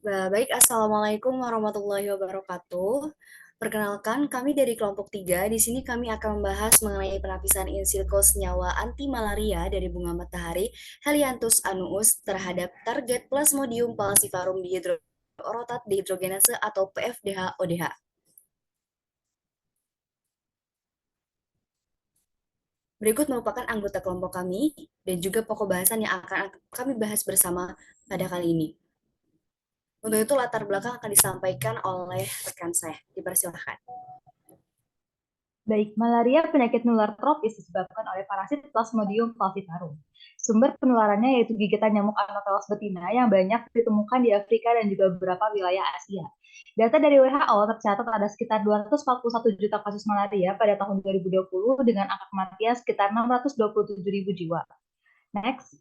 Baik, Assalamualaikum warahmatullahi wabarakatuh. Perkenalkan, kami dari kelompok 3. Di sini kami akan membahas mengenai penapisan in silico senyawa anti malaria dari bunga matahari Helianthus anuus terhadap target Plasmodium falciparum dihidroorotat dehidrogenase atau PFDH-ODH. Berikut merupakan anggota kelompok kami dan juga pokok bahasan yang akan kami bahas bersama pada kali ini. Untuk itu latar belakang akan disampaikan oleh rekan saya. Dipersilahkan. Baik, malaria penyakit menular tropis disebabkan oleh parasit Plasmodium falciparum. Sumber penularannya yaitu gigitan nyamuk Anopheles betina yang banyak ditemukan di Afrika dan juga beberapa wilayah Asia. Data dari WHO tercatat ada sekitar 241 juta kasus malaria pada tahun 2020 dengan angka kematian sekitar 627 ribu jiwa. Next.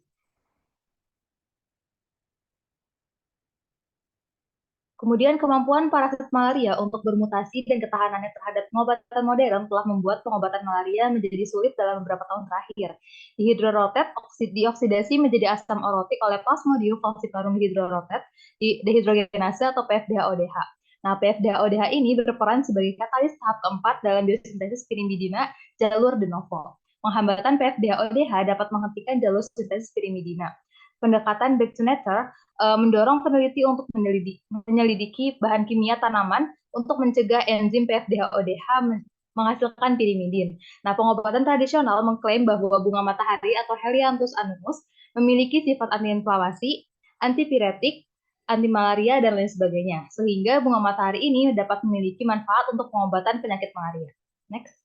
Kemudian kemampuan parasit malaria untuk bermutasi dan ketahanannya terhadap pengobatan modern telah membuat pengobatan malaria menjadi sulit dalam beberapa tahun terakhir. Dihidrorotet dioksidasi menjadi asam orotik oleh Plasmodium falciparum dihidrorotet dehidrogenase atau PFDH-ODH. Nah, PFDH-ODH ini berperan sebagai katalis tahap keempat dalam biosintesis pirimidina jalur de novo. Penghambatan PFDH-ODH dapat menghentikan jalur sintesis pirimidina. Pendekatan back to nature mendorong peneliti untuk menyelidiki bahan kimia tanaman untuk mencegah enzim PFDH-ODH menghasilkan pirimidin. Nah, pengobatan tradisional mengklaim bahwa bunga matahari atau Helianthus anuus memiliki sifat antiinflamasi, antipiretik, anti malaria, dan lain sebagainya. Sehingga bunga matahari ini dapat memiliki manfaat untuk pengobatan penyakit malaria. Next.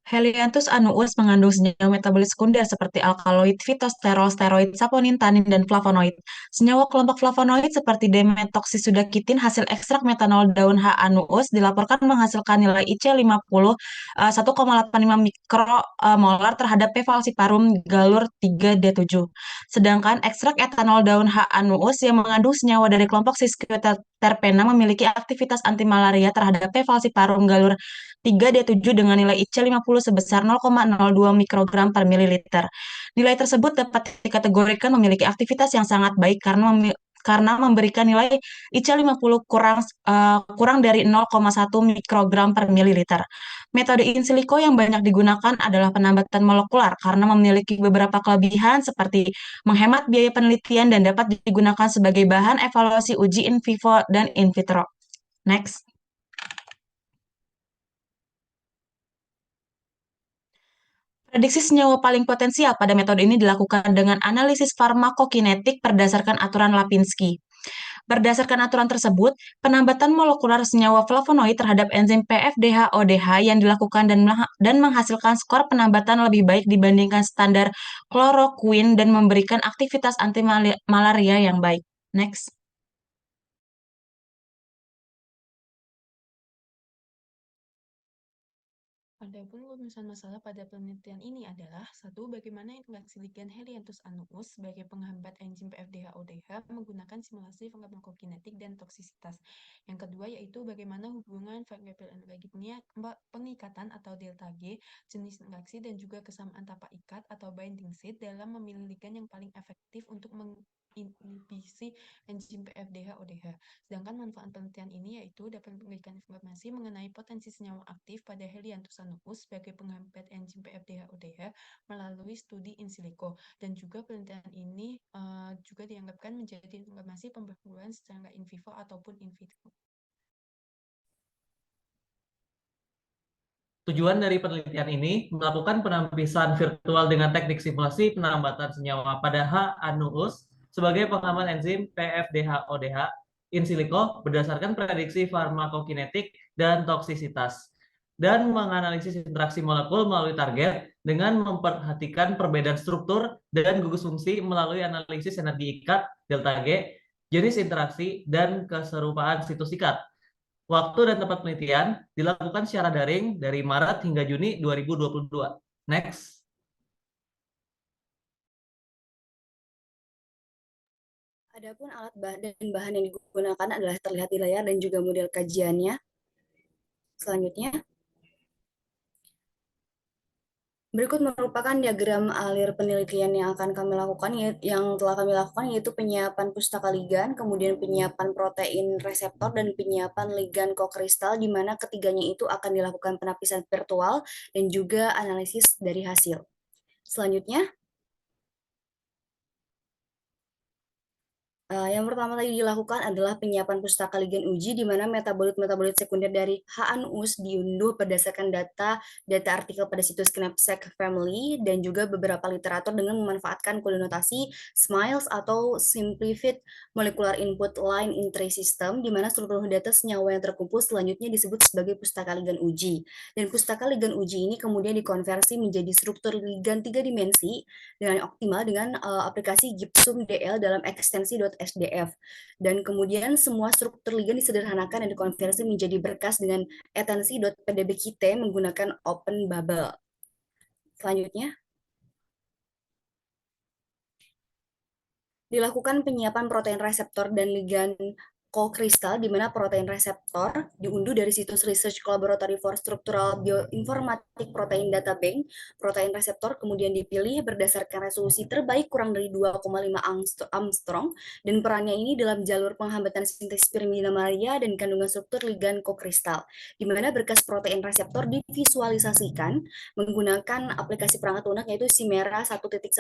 Helianthus anuus mengandung senyawa metabolit sekunder seperti alkaloid, fitosterol, steroid, saponin, tanin, dan flavonoid. Senyawa kelompok flavonoid seperti dimetoksisudakitin hasil ekstrak metanol daun H. anuus dilaporkan menghasilkan nilai IC50 1,85 mikromolar terhadap P. falciparum galur 3D7. Sedangkan ekstrak etanol daun H. anuus yang mengandung senyawa dari kelompok siskioterpena memiliki aktivitas antimalaria terhadap P. falciparum galur 3D7 dengan nilai IC50 sebesar 0,02 mikrogram per mililiter. Nilai tersebut dapat dikategorikan memiliki aktivitas yang sangat baik karena memberikan nilai IC50 kurang dari 0,1 mikrogram per mililiter. Metode in silico yang banyak digunakan adalah penambatan molekular karena memiliki beberapa kelebihan seperti menghemat biaya penelitian dan dapat digunakan sebagai bahan evaluasi uji in vivo dan in vitro. Next. Prediksi senyawa paling potensial pada metode ini dilakukan dengan analisis farmakokinetik berdasarkan aturan Lipinski. Berdasarkan aturan tersebut, penambatan molekular senyawa flavonoid terhadap enzim PFDH-ODH yang dilakukan dan menghasilkan skor penambatan lebih baik dibandingkan standar kloroquine dan memberikan aktivitas anti malaria yang baik. Next. Adapun rumusan masalah pada penelitian ini adalah: 1. Bagaimana interaksi ligan Helianthus anuus sebagai penghambat enzim PFDH-ODH menggunakan simulasi farmakokinetik dan toksisitas. Yang kedua yaitu bagaimana hubungan variabel energinya, pengikatan atau delta G, jenis interaksi dan juga kesamaan tapak ikat atau binding site dalam memilih ligan yang paling efektif untuk inhibisi enzim PFDH-ODH. Sedangkan manfaat penelitian ini yaitu dapat memberikan informasi mengenai potensi senyawa aktif pada Helianthus anuus sebagai penghambat enzim PFDH-ODH melalui studi in silico. Dan juga penelitian ini juga dianggapkan menjadi informasi pembaharuan secara in vivo ataupun in vitro. Tujuan dari penelitian ini melakukan penampisan virtual dengan teknik simulasi penambatan senyawa pada H. anuus sebagai penghambat enzim PFDH-ODH in silico berdasarkan prediksi farmakokinetik dan toksisitas, dan menganalisis interaksi molekul melalui target dengan memperhatikan perbedaan struktur dan gugus fungsi melalui analisis energi ikat, delta G, jenis interaksi, dan keserupaan situs ikat. Waktu dan tempat penelitian dilakukan secara daring dari Maret hingga Juni 2022. Next. Adapun alat dan bahan yang digunakan adalah terlihat di layar dan juga model kajiannya. Selanjutnya, Berikut merupakan diagram alir penelitian yang akan kami lakukan, yang telah kami lakukan, yaitu penyiapan pustaka ligan, kemudian penyiapan protein reseptor, dan penyiapan ligan kokristal, di mana ketiganya itu akan dilakukan penapisan virtual dan juga analisis dari hasil. Selanjutnya, yang pertama tadi dilakukan adalah penyiapan pustaka ligan uji, di mana metabolit-metabolit sekunder dari HANUS diunduh berdasarkan data artikel pada situs Knapsack Family dan juga beberapa literatur dengan memanfaatkan koordinasi SMILES atau Simplified Molecular Input Line Entry System, di mana seluruh data senyawa yang terkumpul selanjutnya disebut sebagai pustaka ligan uji. Dan pustaka ligan uji ini kemudian dikonversi menjadi struktur ligan 3 dimensi dengan optimal dengan aplikasi Gipsum DL dalam ekstensi.sdf. Dan kemudian semua struktur ligan disederhanakan dan dikonversi menjadi berkas dengan etensi.pdbkit menggunakan Open Bubble. Selanjutnya, dilakukan penyiapan protein reseptor dan ligan kokristal, di mana protein reseptor diunduh dari situs Research Laboratory for Structural Bioinformatic Protein Data Bank. Protein reseptor kemudian dipilih berdasarkan resolusi terbaik kurang dari 2,5 Armstrong, dan perannya ini dalam jalur penghambatan sintesis pirimidina malaria dan kandungan struktur ligan kokristal, di mana berkas protein reseptor divisualisasikan menggunakan aplikasi perangkat lunak yaitu Chimera 1.16,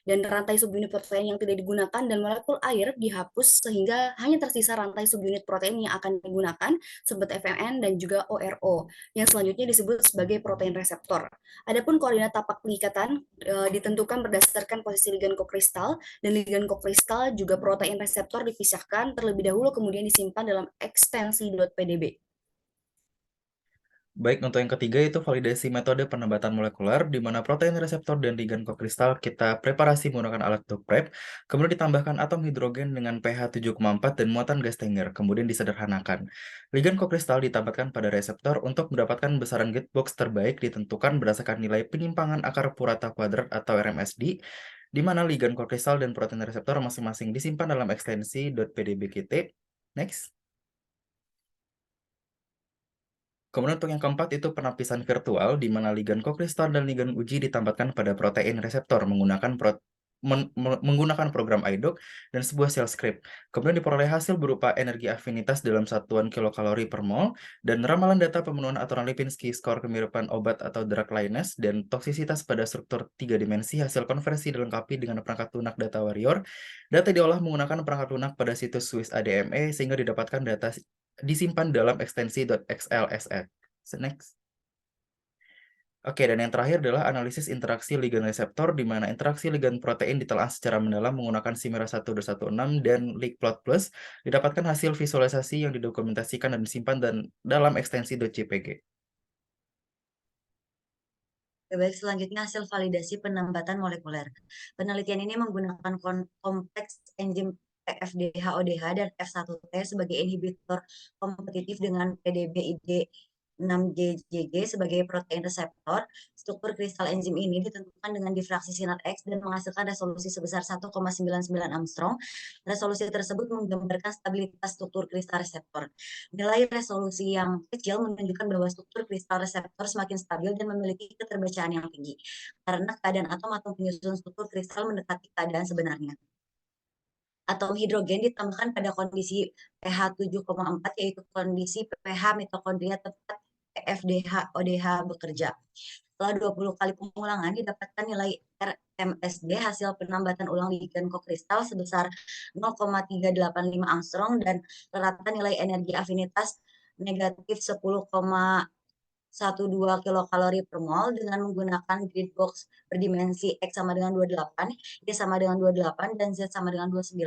dan rantai subunit protein yang tidak digunakan dan molekul air dihapus sehingga hanya tersisa rantai subunit protein yang akan digunakan, sebut FNN dan juga ORO, yang selanjutnya disebut sebagai protein reseptor. Adapun koordinat tapak pengikatan ditentukan berdasarkan posisi ligan kokristal, dan ligan kokristal juga protein reseptor dipisahkan terlebih dahulu kemudian disimpan dalam ekstensi.pdb. Baik, untuk yang ketiga itu validasi metode penambatan molekuler, di mana protein reseptor dan ligan kokristal kita preparasi menggunakan alat Doppler, kemudian ditambahkan atom hidrogen dengan pH 7,4 dan muatan gas Stenger, kemudian disederhanakan. Ligan kokristal ditambahkan pada reseptor untuk mendapatkan besaran getbox terbaik ditentukan berdasarkan nilai penyimpangan akar purata kuadrat atau RMSD, di mana ligan kokristal dan protein reseptor masing-masing disimpan dalam ekstensi .pdbkit. Next. Kemudian untuk yang keempat itu penapisan virtual, di mana ligan kokristal dan ligan uji ditambahkan pada protein reseptor menggunakan program IDOC dan sebuah shell script. Kemudian diperoleh hasil berupa energi afinitas dalam satuan kilokalori per mol, dan ramalan data pemenuhan aturan Lipinski, skor kemiripan obat atau drug likeness, dan toksisitas pada struktur 3 dimensi hasil konversi dilengkapi dengan perangkat lunak data warrior. Data diolah menggunakan perangkat lunak pada situs Swiss ADME sehingga didapatkan data disimpan dalam ekstensi .xlsx. Next. Oke, dan yang terakhir adalah analisis interaksi ligan reseptor, di mana interaksi ligan protein ditelaah secara mendalam menggunakan Chimera 1.216 dan LeakPlot Plus, didapatkan hasil visualisasi yang didokumentasikan dan disimpan dalam ekstensi .jpg. Baik, selanjutnya hasil validasi penambatan molekuler. Penelitian ini menggunakan kompleks enzim PFDH-ODH dan F1T sebagai inhibitor kompetitif dengan PDB-ID 6GGG sebagai protein reseptor. Struktur kristal enzim ini ditentukan dengan difraksi sinar X dan menghasilkan resolusi sebesar 1,99 Armstrong. Resolusi tersebut menggambarkan stabilitas struktur kristal reseptor. Nilai resolusi yang kecil menunjukkan bahwa struktur kristal reseptor semakin stabil dan memiliki keterbacaan yang tinggi, karena keadaan atom-atom penyusun struktur kristal mendekati keadaan sebenarnya. Atom hidrogen ditambahkan pada kondisi pH 7,4, yaitu kondisi pH mitokondria tepat PFDH-ODH bekerja. Setelah 20 kali pengulangan, didapatkan nilai RMSD hasil penambatan ulang ligan kokristal sebesar 0,385 Armstrong dan rata nilai energi afinitas negatif 10,12 kilokalori per mol dengan menggunakan grid box berdimensi X sama dengan 28, Y sama dengan 28, dan Z sama dengan 29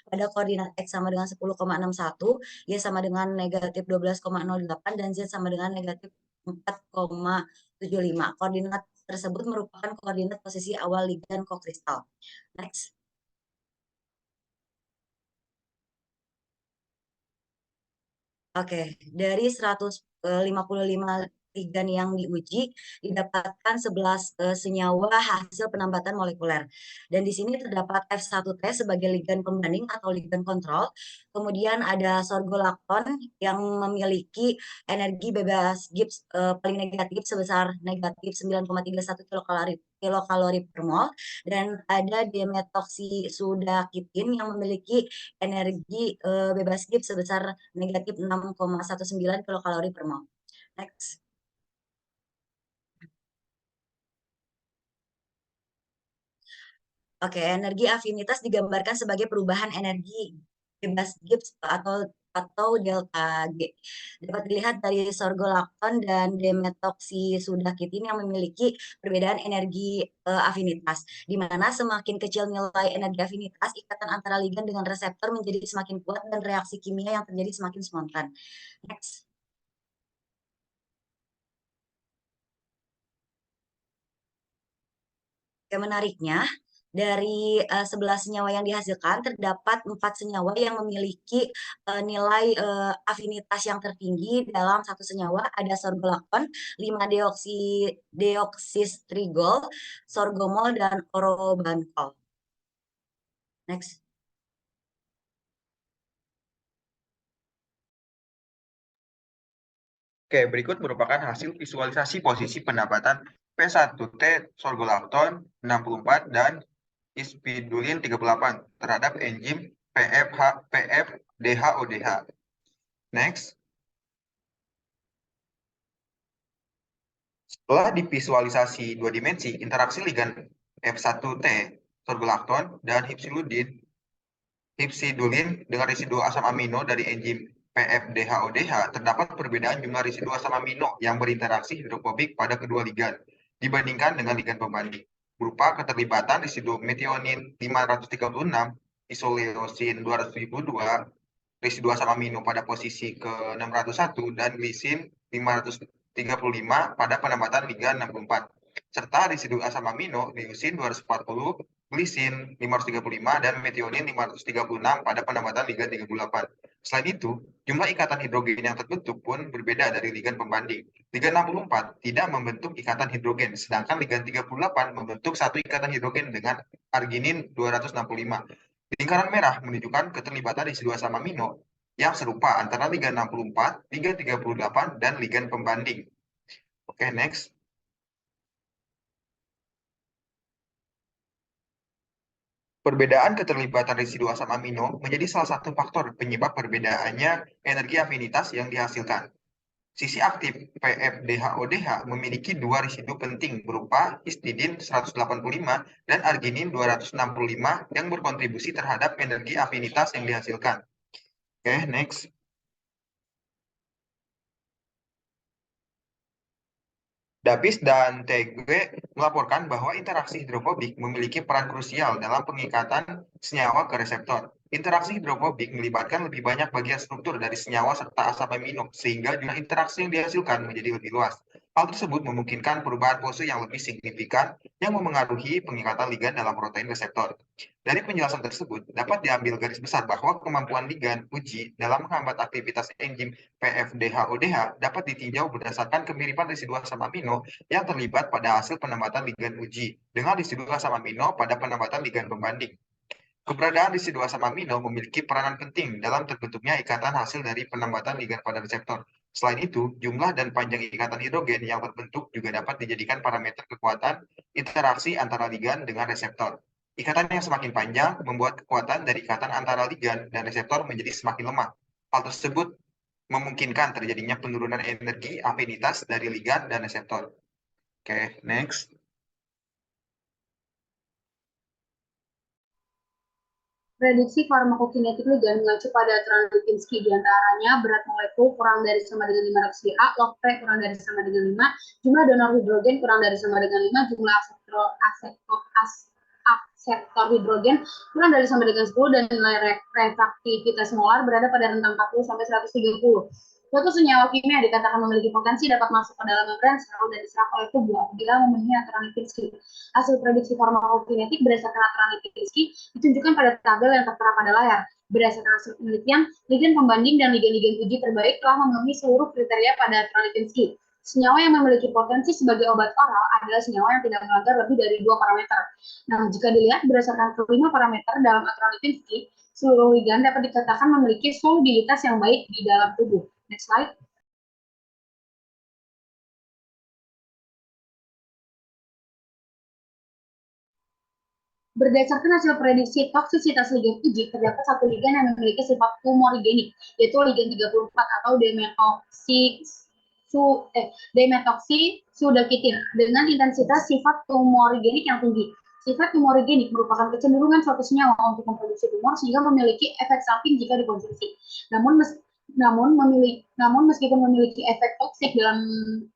pada koordinat X sama dengan 10,61, Y sama dengan negatif 12,08, dan Z sama dengan negatif 4,75. Koordinat tersebut merupakan koordinat posisi awal ligan kokristal. Next. Oke, dari 155 ligan yang diuji didapatkan 11 senyawa hasil penambatan molekuler. Dan di sini terdapat F1T sebagai ligan pembanding atau ligan kontrol. Kemudian ada sorgolakton yang memiliki energi bebas Gibbs paling negatif sebesar negatif 9,31 kilokalori per mol, dan ada dimetoksisudakitin yang memiliki energi bebas Gibbs sebesar negatif 6,19 kilokalori per mol. Next. Oke, energi afinitas digambarkan sebagai perubahan energi bebas Gibbs atau delta G. Dapat dilihat dari sorgolakton dan dimetoksisudakitin yang memiliki perbedaan energi afinitas, di mana semakin kecil nilai energi afinitas, ikatan antara ligan dengan reseptor menjadi semakin kuat dan reaksi kimia yang terjadi semakin spontan. Next. Oke, menariknya, dari 11 senyawa yang dihasilkan, terdapat 4 senyawa yang memiliki nilai afinitas yang tertinggi dalam satu senyawa. Ada sorgolakton, 5-deoksistrigol, sorgomol, dan orobankol. Next. Oke, berikut merupakan hasil visualisasi posisi pendapatan P1T sorgolakton 64 dan ispidulin 38 terhadap enzim PFDH-ODH. Next. Setelah divisualisasi dua dimensi, interaksi ligan F1T sorgolakton dan hipsidulin dengan residu asam amino dari enzim PFDH-ODH, terdapat perbedaan jumlah residu asam amino yang berinteraksi hidrofobik pada kedua ligan dibandingkan dengan ligan pembanding, berupa keterlibatan residu metionin 536, isoleucin 272, residu asam amino pada posisi ke-601, dan glisin 535 pada penambatan ligan 64, serta residu asam amino leucin 240, glisin 535, dan metionin 536 pada penambatan ligan 38. Selain itu, jumlah ikatan hidrogen yang terbentuk pun berbeda dari ligan pembanding. Ligan 64 tidak membentuk ikatan hidrogen, sedangkan ligan 38 membentuk satu ikatan hidrogen dengan arginin 265. Lingkaran merah menunjukkan keterlibatan residu asam amino yang serupa antara ligan 64, ligan 38, dan ligan pembanding. Oke, next. Perbedaan keterlibatan residu asam amino menjadi salah satu faktor penyebab perbedaannya energi afinitas yang dihasilkan. Sisi aktif PFDH-ODH memiliki dua residu penting berupa histidin 185 dan arginin 265 yang berkontribusi terhadap energi afinitas yang dihasilkan. Oke, next. Davis dan TG melaporkan bahwa interaksi hidrofobik memiliki peran krusial dalam pengikatan senyawa ke reseptor. Interaksi hidrofobik melibatkan lebih banyak bagian struktur dari senyawa serta asam amino, sehingga jumlah interaksi yang dihasilkan menjadi lebih luas. Hal tersebut memungkinkan perubahan pose yang lebih signifikan yang memengaruhi pengikatan ligan dalam protein reseptor. Dari penjelasan tersebut, dapat diambil garis besar bahwa kemampuan ligan uji dalam menghambat aktivitas enzim PFDH-ODH dapat ditinjau berdasarkan kemiripan residu asam amino yang terlibat pada hasil penambatan ligan uji dengan residu asam amino pada penambatan ligan pembanding. Keberadaan residu asam amino memiliki peranan penting dalam terbentuknya ikatan hasil dari penambatan ligan pada reseptor. Selain itu, jumlah dan panjang ikatan hidrogen yang terbentuk juga dapat dijadikan parameter kekuatan interaksi antara ligan dengan reseptor. Ikatan yang semakin panjang membuat kekuatan dari ikatan antara ligan dan reseptor menjadi semakin lemah. Hal tersebut memungkinkan terjadinya penurunan energi afinitas dari ligan dan reseptor. Oke, next. Prediksi farmakokinetik ligan mengacu pada aturan Lipinski, diantaranya berat molekul kurang dari sama dengan 500 DA, log P kurang dari sama dengan 5, jumlah donor hidrogen kurang dari sama dengan 5, jumlah akseptor hidrogen kurang dari sama dengan 10, dan nilai refraktivitas molar berada pada rentang 40 sampai 130. Suatu senyawa kimia dikatakan memiliki potensi dapat masuk ke dalam membran sel dan diserap oleh tubuh apabila memenuhi aturan Lipinski. Hasil prediksi farmakokinetik berdasarkan aturan Lipinski ditunjukkan pada tabel yang tertera pada layar. Berdasarkan hasil penelitian, ligan pembanding dan ligan-ligan uji terbaik telah memenuhi seluruh kriteria pada aturan Lipinski. Senyawa yang memiliki potensi sebagai obat oral adalah senyawa yang tidak melanggar lebih dari 2 parameter. Nah, jika dilihat berdasarkan kelima parameter dalam aturan Lipinski, seluruh ligand dapat dikatakan memiliki solubilitas yang baik di dalam tubuh. Next slide. Berdasarkan hasil prediksi toksisitas ligand uji, terdapat satu ligand yang memiliki sifat tumorigenik, yaitu ligand 34 atau demetoxisudakitin dengan intensitas sifat tumorigenik yang tinggi. Sifat tumorigenik merupakan kecenderungan suatu senyawa untuk memproduksi tumor sehingga memiliki efek samping jika dikonsumsi. Namun meskipun memiliki efek toksik dalam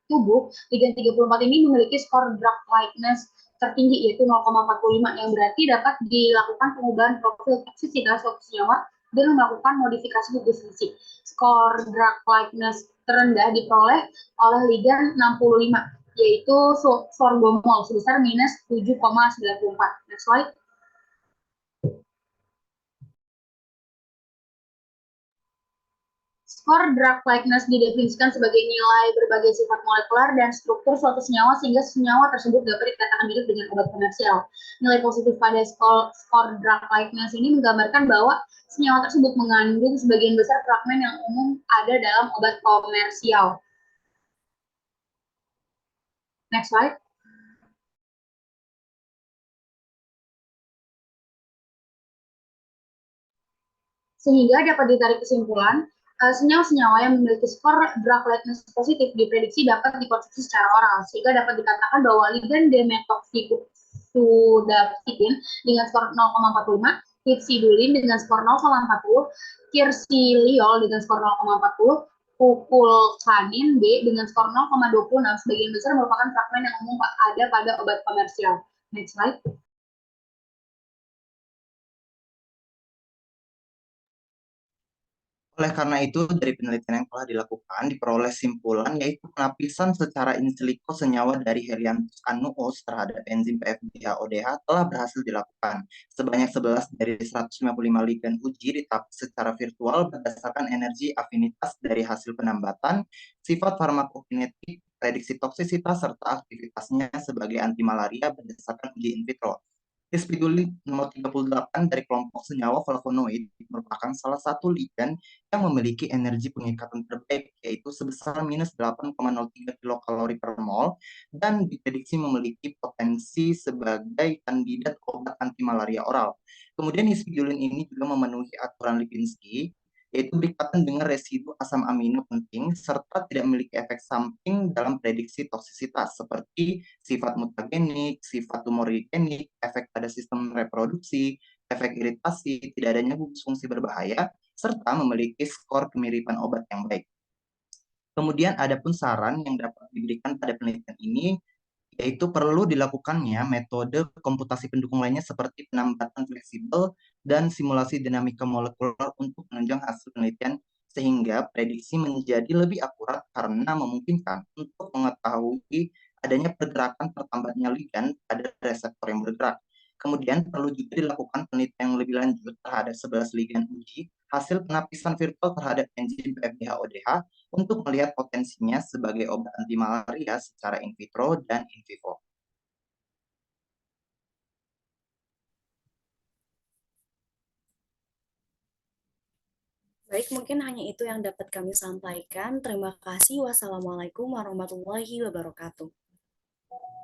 tubuh, ligand 34 ini memiliki skor drug likeness tertinggi yaitu 0,45 yang berarti dapat dilakukan pengubahan profil toksisitas suatu senyawa dengan melakukan modifikasi gugus fungsi. Skor drug likeness terendah diperoleh oleh ligand 65 yaitu sorbomol sebesar minus 7,94. Next slide. Skor drug likeness didefinisikan sebagai nilai berbagai sifat molekular dan struktur suatu senyawa sehingga senyawa tersebut dapat dikatakan mirip dengan obat komersial. Nilai positif pada skor drug likeness ini menggambarkan bahwa senyawa tersebut mengandung sebagian besar fragmen yang umum ada dalam obat komersial. Next slide. Sehingga dapat ditarik kesimpulan, senyawa-senyawa yang memiliki skor drug likeness positif diprediksi dapat dikonsumsi secara oral, sehingga dapat dikatakan bahwa ligand demetoxisudakitin dengan skor 0,45, hidsidulin dengan skor 0,40, kirsiliol dengan skor 0,40, pupulkanin B dengan skor 0,26 sebagian besar merupakan fragmen yang umum ada pada obat komersial. Next slide. Oleh karena itu, dari penelitian yang telah dilakukan, diperoleh simpulan yaitu penapisan secara in silico senyawa dari Helianthus annuus terhadap enzim PFDH-ODH telah berhasil dilakukan. Sebanyak 11 dari 155 ligand uji ditapis secara virtual berdasarkan energi afinitas dari hasil penambatan, sifat farmakokinetik, prediksi toksisitas, serta aktivitasnya sebagai anti malaria berdasarkan uji in vitro. Rispidolin nomor 38 dari kelompok senyawa flavonoid merupakan salah satu ligand yang memiliki energi pengikatan terbaik, yaitu sebesar minus 8,03 kilokalori per mol, dan diprediksi memiliki potensi sebagai kandidat obat anti malaria oral. Kemudian rispidolin ini juga memenuhi aturan Lipinski, yaitu berikatan dengan residu asam amino penting serta tidak memiliki efek samping dalam prediksi toksisitas seperti sifat mutagenik, sifat tumorigenik, efek pada sistem reproduksi, efek iritasi, tidak adanya gugus fungsi berbahaya, serta memiliki skor kemiripan obat yang baik. Kemudian ada pun saran yang dapat diberikan pada penelitian ini, yaitu perlu dilakukannya metode komputasi pendukung lainnya seperti penambatan fleksibel dan simulasi dinamika molekuler untuk menunjang hasil penelitian sehingga prediksi menjadi lebih akurat karena memungkinkan untuk mengetahui adanya pergerakan tertambatnya ligand pada reseptor yang bergerak. Kemudian perlu juga dilakukan penelitian yang lebih lanjut terhadap 11 ligand uji hasil penapisan virtual terhadap enzim PFDH-ODH untuk melihat potensinya sebagai obat anti malaria secara in vitro dan in vivo. Baik, mungkin hanya itu yang dapat kami sampaikan. Terima kasih. Wassalamualaikum warahmatullahi wabarakatuh.